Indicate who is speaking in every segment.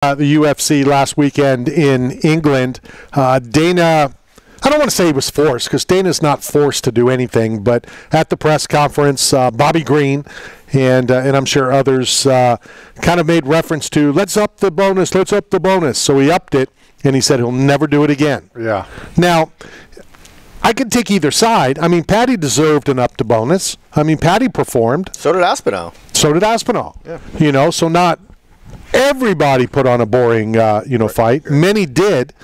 Speaker 1: the UFC last weekend in England. Dana, I don't want to say he was forced, because Dana's not forced to do anything, but at the press conference, Bobby Green and I'm sure others kind of made reference to, let's up the bonus, let's up the bonus. So he upped it, and he said he'll never do it again.
Speaker 2: Yeah.
Speaker 1: Now, I could take either side. I mean, Paddy deserved an up to bonus. I mean, Paddy performed.
Speaker 3: So did Aspinall.
Speaker 1: So did Aspinall.
Speaker 3: Yeah.
Speaker 1: You know, so not everybody put on a boring, fight. Many did,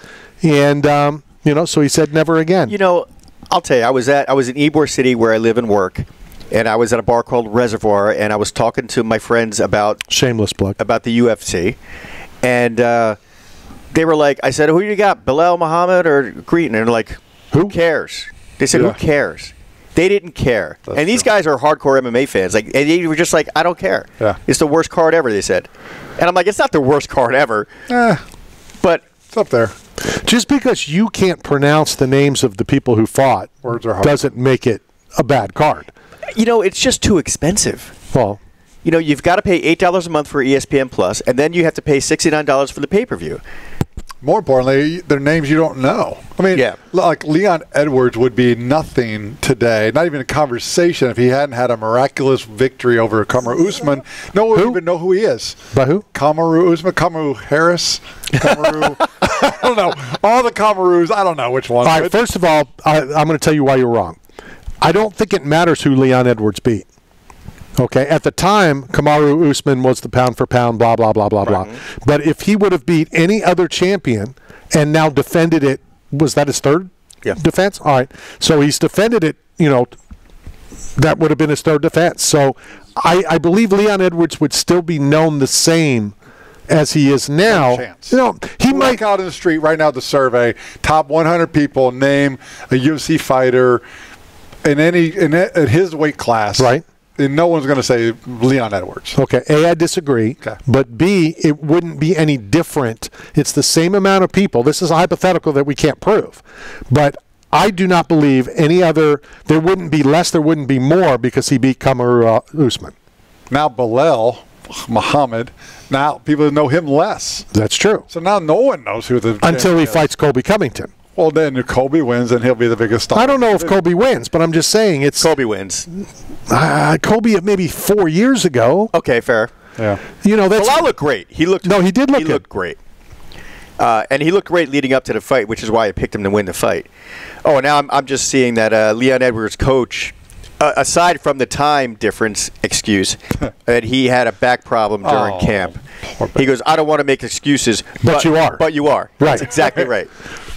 Speaker 1: and so he said never again.
Speaker 3: You know, I'll tell you, I was in Ybor City where I live and work, and I was at a bar called Reservoir, and I was talking to my friends about
Speaker 1: shameless plug
Speaker 3: about the UFC, and they were like, I said, who you got, Bilal Muhammad or Green? And they're like, who cares? They said, who cares? They didn't care.
Speaker 2: That's
Speaker 3: and these guys are hardcore MMA fans. Like, and they were just like, I don't care.
Speaker 2: Yeah.
Speaker 3: It's the worst card ever, they said. And I'm like, it's not the worst card ever. But
Speaker 2: it's up there.
Speaker 1: Just because you can't pronounce the names of the people who fought doesn't make it a bad card.
Speaker 3: You know, it's just too expensive.
Speaker 1: Well,
Speaker 3: you know, you've got to pay $8 a month for ESPN Plus, and then you have to pay $69 for the pay-per-view.
Speaker 2: More importantly, they're names you don't know. I mean, like Leon Edwards would be nothing today, not even a conversation if he hadn't had a miraculous victory over Kamaru Usman. No one would even know who he is.
Speaker 1: By who?
Speaker 2: Kamaru Usman, Kamaru Harris, Kamaru. I don't know. All the Kamarus, I don't know which one.
Speaker 1: All right, first of all, I'm going to tell you why you're wrong. I don't think it matters who Leon Edwards beat. Okay, at the time, Kamaru Usman was the pound for pound, blah, blah, blah, blah, blah. But if he would have beat any other champion and now defended it, was that his third defense? All right. So he's defended it, that would have been his third defense. So I believe Leon Edwards would still be known the same as he is now.
Speaker 2: He might out in the street right now, the survey, top 100 people, name a UFC fighter in his weight class.
Speaker 1: Right.
Speaker 2: And no one's going to say Leon Edwards.
Speaker 1: Okay, A, I disagree.
Speaker 2: Okay.
Speaker 1: But B, it wouldn't be any different. It's the same amount of people. This is a hypothetical that we can't prove. But I do not believe any other, there wouldn't be less, there wouldn't be more because he beat Kamaru Usman.
Speaker 2: Now Bilal Muhammad, now people know him less.
Speaker 1: That's true.
Speaker 2: So now no one knows who the
Speaker 1: until he fights Colby Covington.
Speaker 2: Well, then if Colby wins, then he'll be the biggest star.
Speaker 1: I don't know if Colby wins, but I'm just saying it's...
Speaker 3: Colby wins.
Speaker 1: Colby maybe 4 years ago.
Speaker 3: Okay, fair.
Speaker 2: Yeah.
Speaker 1: That's...
Speaker 3: Bilal looked great. He did look
Speaker 1: good.
Speaker 3: He looked great. And he looked great leading up to the fight, which is why I picked him to win the fight. Oh, and now I'm just seeing that Leon Edwards' coach, aside from the time difference excuse, that he had a back problem during camp. He goes, I don't want to make excuses.
Speaker 1: But you are.
Speaker 3: But you are.
Speaker 1: Right.
Speaker 3: That's exactly right.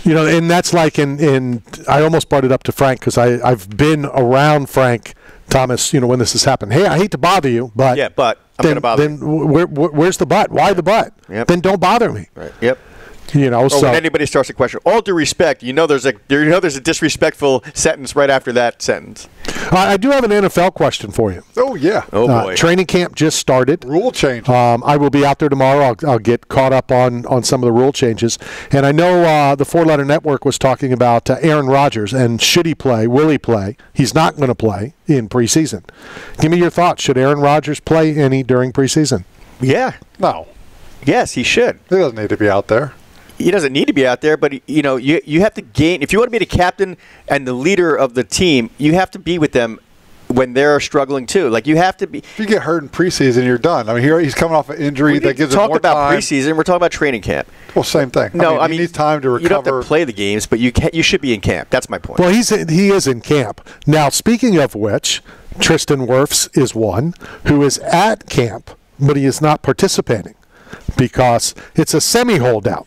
Speaker 1: And that's like I almost brought it up to Frank because I've been around Frank Thomas, when this has happened. Hey, I hate to bother you, but...
Speaker 3: Yeah, but I'm going to bother you.
Speaker 1: Then where's the but? Why the but?
Speaker 3: Yep.
Speaker 1: Then don't bother me.
Speaker 3: Right. Yep.
Speaker 1: So
Speaker 3: when anybody starts a question, all due respect, there's a disrespectful sentence right after that sentence.
Speaker 1: I do have an NFL question for you.
Speaker 2: Oh, yeah.
Speaker 3: Oh, boy.
Speaker 1: Training camp just started.
Speaker 2: Rule change.
Speaker 1: I will be out there tomorrow. I'll get caught up on some of the rule changes. And I know the Four Letter Network was talking about Aaron Rodgers and should he play, will he play? He's not going to play in preseason. Give me your thoughts. Should Aaron Rodgers play any during preseason?
Speaker 3: Yeah.
Speaker 2: No.
Speaker 3: Yes, he should.
Speaker 2: He doesn't need to be out there.
Speaker 3: He doesn't need to be out there, but you have to gain. If you want to be the captain and the leader of the team, you have to be with them when they're struggling too. Like you have to be.
Speaker 2: If you get hurt in preseason, you're done. I mean, here he's coming off an injury that gives him more time.
Speaker 3: Talk about preseason. We're talking about training camp.
Speaker 2: Well, same thing.
Speaker 3: No, I mean
Speaker 2: he needs time to recover.
Speaker 3: You don't have to play the games, but you should be in camp. That's my point.
Speaker 1: Well, he is in camp now. Speaking of which, Tristan Wirfs is one who is at camp, but he is not participating because it's a semi-holdout.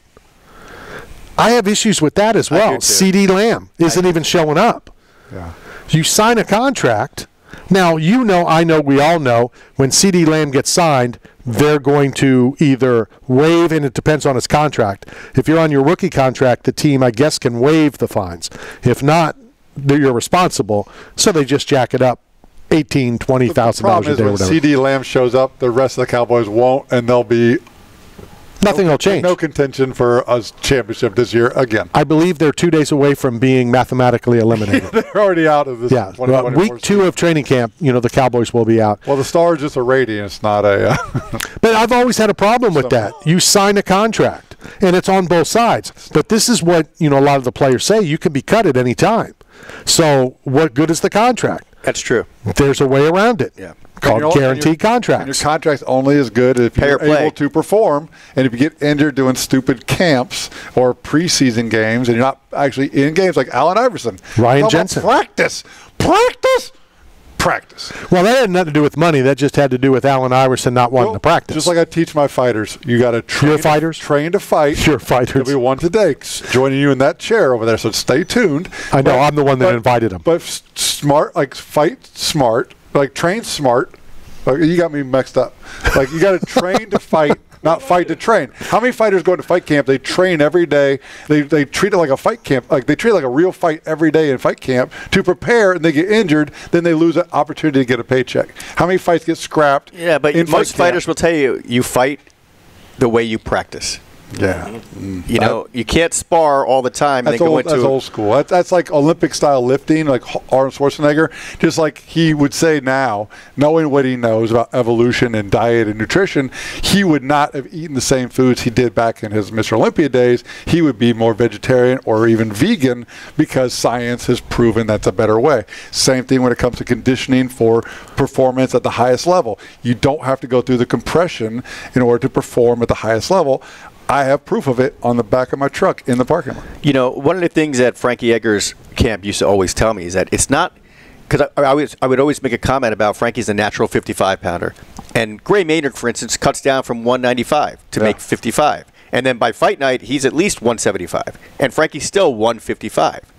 Speaker 1: I have issues with that as well. CD Lamb isn't even showing up.
Speaker 2: Yeah.
Speaker 1: You sign a contract. Now, I know, we all know, when CD Lamb gets signed, they're going to either waive, and it depends on his contract. If you're on your rookie contract, the team, I guess, can waive the fines. If not, you're responsible. So they just jack it up $18,000, $20,000 a day.
Speaker 2: The problem is when CD Lamb shows up, the rest of the Cowboys won't, and they'll be...
Speaker 1: Nothing will change.
Speaker 2: No contention for a championship this year again.
Speaker 1: I believe they're 2 days away from being mathematically eliminated.
Speaker 2: They're already out of this.
Speaker 1: Yeah, week 2 of training camp, the Cowboys will be out.
Speaker 2: Well, the star is just a rating. It's not a.
Speaker 1: But But I've always had a problem with that. You sign a contract, and it's on both sides. But this is what a lot of the players say. You can be cut at any time. So what good is the contract?
Speaker 3: That's true.
Speaker 1: There's a way around it.
Speaker 3: Yeah.
Speaker 1: Called guaranteed contracts.
Speaker 2: And your contract's only as good if you're able to perform. And if you get injured doing stupid camps or preseason games and you're not actually in games like Allen Iverson.
Speaker 1: Ryan Jensen.
Speaker 2: Practice.
Speaker 1: Well, that had nothing to do with money. That just had to do with Allen Iverson not wanting to practice.
Speaker 2: Just like I teach my fighters, you got to train.
Speaker 1: Your fighters?
Speaker 2: Train to fight.
Speaker 1: Your fighters.
Speaker 2: There'll be one today joining you in that chair over there, so stay tuned.
Speaker 1: I know. I'm the one that invited him.
Speaker 2: But smart, like fight smart, like train smart. Like, you got me mixed up. Like you got to train to fight. Not fight to train. How many fighters go to fight camp? They train every day. They treat it like a fight camp. Like they treat it like a real fight every day in fight camp to prepare, and they get injured. Then they lose an opportunity to get a paycheck. How many fights get scrapped?
Speaker 3: Yeah, but most fighters will tell you fight the way you practice.
Speaker 2: Yeah.
Speaker 3: You can't spar all the time.
Speaker 2: That's old school. That's like Olympic-style lifting, like Arnold Schwarzenegger. Just like he would say now, knowing what he knows about evolution and diet and nutrition, he would not have eaten the same foods he did back in his Mr. Olympia days. He would be more vegetarian or even vegan because science has proven that's a better way. Same thing when it comes to conditioning for performance at the highest level. You don't have to go through the compression in order to perform at the highest level. I have proof of it on the back of my truck in the parking lot.
Speaker 3: One of the things that Frankie Edgar's camp used to always tell me is that it's not because I would always make a comment about Frankie's a natural 55-pounder, and Gray Maynard, for instance, cuts down from 195 to make 55, and then by fight night he's at least 175, and Frankie's still 155,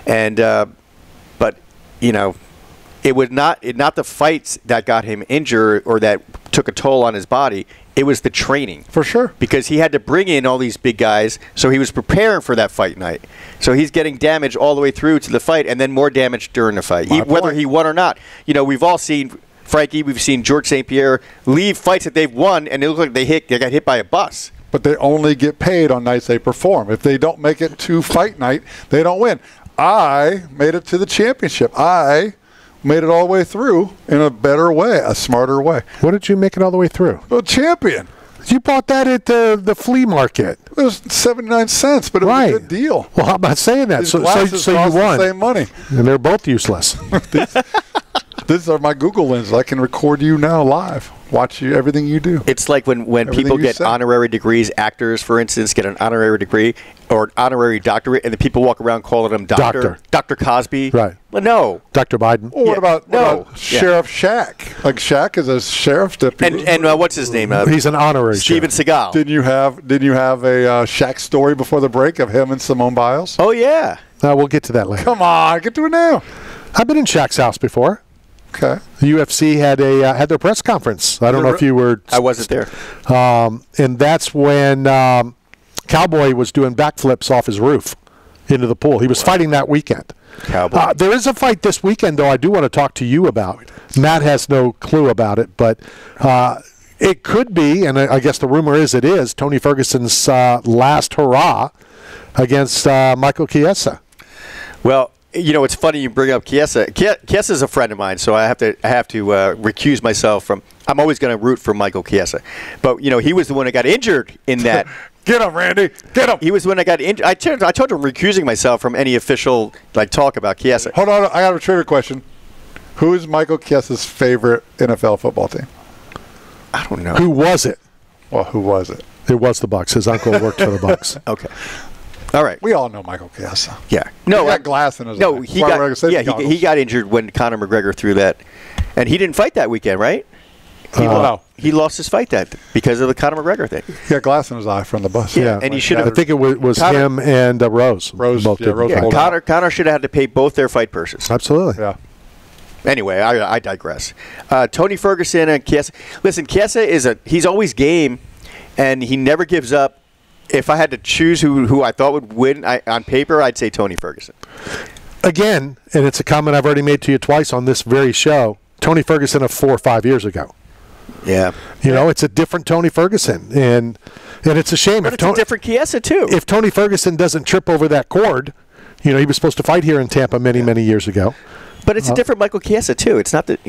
Speaker 3: and but it was not the fights that got him injured or that took a toll on his body. It was the training.
Speaker 2: For sure.
Speaker 3: Because he had to bring in all these big guys, so he was preparing for that fight night. So he's getting damage all the way through to the fight and then more damage during the fight, whether he won or not. We've all seen Frankie, we've seen George St. Pierre leave fights that they've won, and it looked like they got hit by a bus.
Speaker 2: But they only get paid on nights they perform. If they don't make it to fight night, they don't win. I made it to the championship. I made it all the way through in a better way, a smarter way.
Speaker 1: What did you make it all the way through?
Speaker 2: Well, champion.
Speaker 1: You bought that at the flea market.
Speaker 2: It was 79 cents, but it was a good deal.
Speaker 1: Well, I'm not saying that. So you won.
Speaker 2: The same money.
Speaker 1: And they're both useless.
Speaker 2: These are my Google lenses. I can record you now live. Watch everything you do.
Speaker 3: It's like when people get honorary degrees, actors, for instance, get an honorary degree or an honorary doctorate, and the people walk around calling them Dr. Cosby.
Speaker 1: Right.
Speaker 3: Well, no.
Speaker 1: Dr. Biden.
Speaker 2: Well, what about Sheriff Shaq? Like Shaq is a sheriff's deputy.
Speaker 3: And what's his name?
Speaker 1: He's an honorary
Speaker 3: Steven Seagal.
Speaker 2: Didn't you have a Shaq story before the break of him and Simone Biles?
Speaker 3: Oh, yeah.
Speaker 1: We'll get to that later.
Speaker 2: Come on, get to it now.
Speaker 1: I've been in Shaq's house before.
Speaker 2: Okay.
Speaker 1: The UFC had their press conference. I don't know if you were.
Speaker 3: I wasn't there.
Speaker 1: And that's when Cowboy was doing backflips off his roof into the pool. He was fighting that weekend.
Speaker 3: Cowboy.
Speaker 1: There is a fight this weekend, though, I do want to talk to you about. Matt has no clue about it, but it could be, and I guess the rumor is it is, Tony Ferguson's last hurrah against Michael Chiesa.
Speaker 3: Well, it's funny you bring up Chiesa. Chiesa is a friend of mine, so I have to recuse myself from. I'm always going to root for Michael Chiesa, but he was the one that got injured in that.
Speaker 2: Get him, Randy. Get him.
Speaker 3: He was the one that got injured. I told him recusing myself from any official talk about Chiesa.
Speaker 2: Hold on, I got a trivia question. Who is Michael Chiesa's favorite NFL football team?
Speaker 3: I don't know.
Speaker 1: Who was it?
Speaker 2: Well, who was it?
Speaker 1: It was the Bucs. His uncle worked for the Bucs.
Speaker 3: Okay. All right.
Speaker 2: We all know Michael Chiesa.
Speaker 3: Yeah.
Speaker 2: No, he got glass in his eye.
Speaker 3: He got injured when Conor McGregor threw that, and he didn't fight that weekend, right? He lost his fight because of the Conor McGregor thing.
Speaker 2: He got glass in his eye from the bus.
Speaker 1: Yeah,
Speaker 3: and he should have.
Speaker 1: I think it was him and Rose.
Speaker 2: Rose
Speaker 1: both did.
Speaker 3: Conor should have had to pay both their fight purses.
Speaker 1: Absolutely.
Speaker 2: Yeah.
Speaker 3: Anyway, I digress. Tony Ferguson and Chiesa. Listen, Chiesa he's always game, and he never gives up. If I had to choose who I thought would win on paper, I'd say Tony Ferguson.
Speaker 1: Again, and it's a comment I've already made to you twice on this very show, Tony Ferguson of 4 or 5 years ago.
Speaker 3: Yeah.
Speaker 1: It's a different Tony Ferguson, and it's a shame.
Speaker 3: But it's a different Chiesa, too.
Speaker 1: If Tony Ferguson doesn't trip over that cord, he was supposed to fight here in Tampa many years ago.
Speaker 3: But it's a different Michael Chiesa, too. It's not that,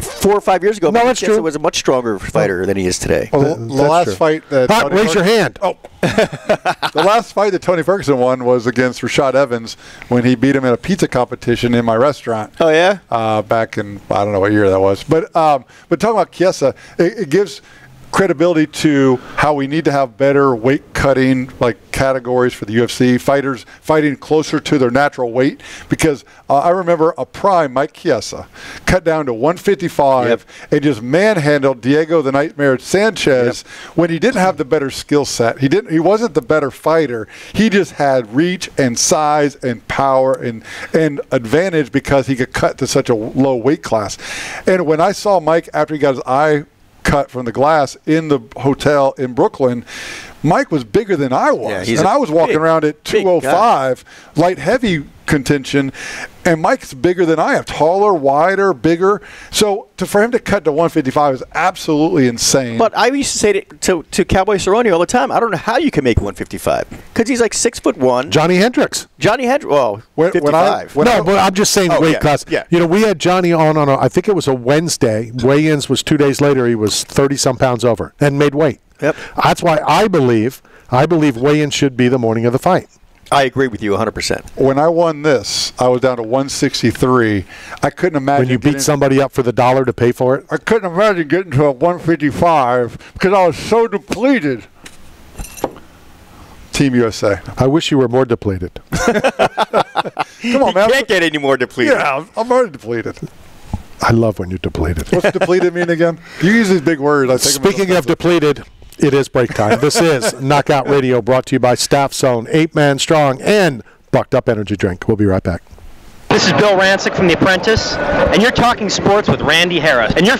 Speaker 3: 4 or 5 years ago, Michael Chiesa was a much stronger fighter than he is today.
Speaker 2: Well, the last fight that
Speaker 1: raise your hand.
Speaker 2: Oh. The last fight that Tony Ferguson won was against Rashad Evans when he beat him in a pizza competition in my restaurant.
Speaker 3: Oh, yeah?
Speaker 2: Back in, I don't know what year that was. But talking about Chiesa, it gives credibility to how we need to have better weight cutting categories for the UFC, fighters fighting closer to their natural weight, because I remember a prime Mike Chiesa cut down to 155 and just manhandled Diego the Nightmare Sanchez when he didn't have the better skill set. He wasn't the better fighter. He just had reach and size and power and advantage because he could cut to such a low weight class. And when I saw Mike after he got his eye cut from the glass in the hotel in Brooklyn, Mike was bigger than I was. And I was walking around at 205, light heavy contention, and Mike's bigger than I am, taller, wider, bigger. So for him to cut to 155 is absolutely insane.
Speaker 3: But I used to say to Cowboy Cerrone all the time, I don't know how you can make 155 because he's like 6'1".
Speaker 1: Johnny Hendricks.
Speaker 3: Well, 55.
Speaker 1: But I'm just saying weight class. Yeah. We had Johnny on I think it was a Wednesday. Weigh-ins was 2 days later. He was 30-some pounds over and made weight.
Speaker 3: Yep.
Speaker 1: That's why I believe weigh-in should be the morning of the fight.
Speaker 3: I agree with you 100%.
Speaker 2: When I won this, I was down to 163. I couldn't imagine.
Speaker 1: When you beat somebody up for the $1 to pay for it?
Speaker 2: I couldn't imagine getting to a 155 because I was so depleted. Team USA.
Speaker 1: I wish you were more depleted.
Speaker 2: Come on, man.
Speaker 3: You can't get any more depleted.
Speaker 2: Yeah, I'm already depleted.
Speaker 1: I love when you're depleted.
Speaker 2: What's depleted mean again? You use these big words.
Speaker 1: Speaking of depleted, it is break time. This is Knockout Radio, brought to you by Staff Zone, 8-Man Strong, and Bucked Up Energy Drink. We'll be right back.
Speaker 4: This is Bill Rancic from The Apprentice, and you're talking sports with Randy Harris. And you're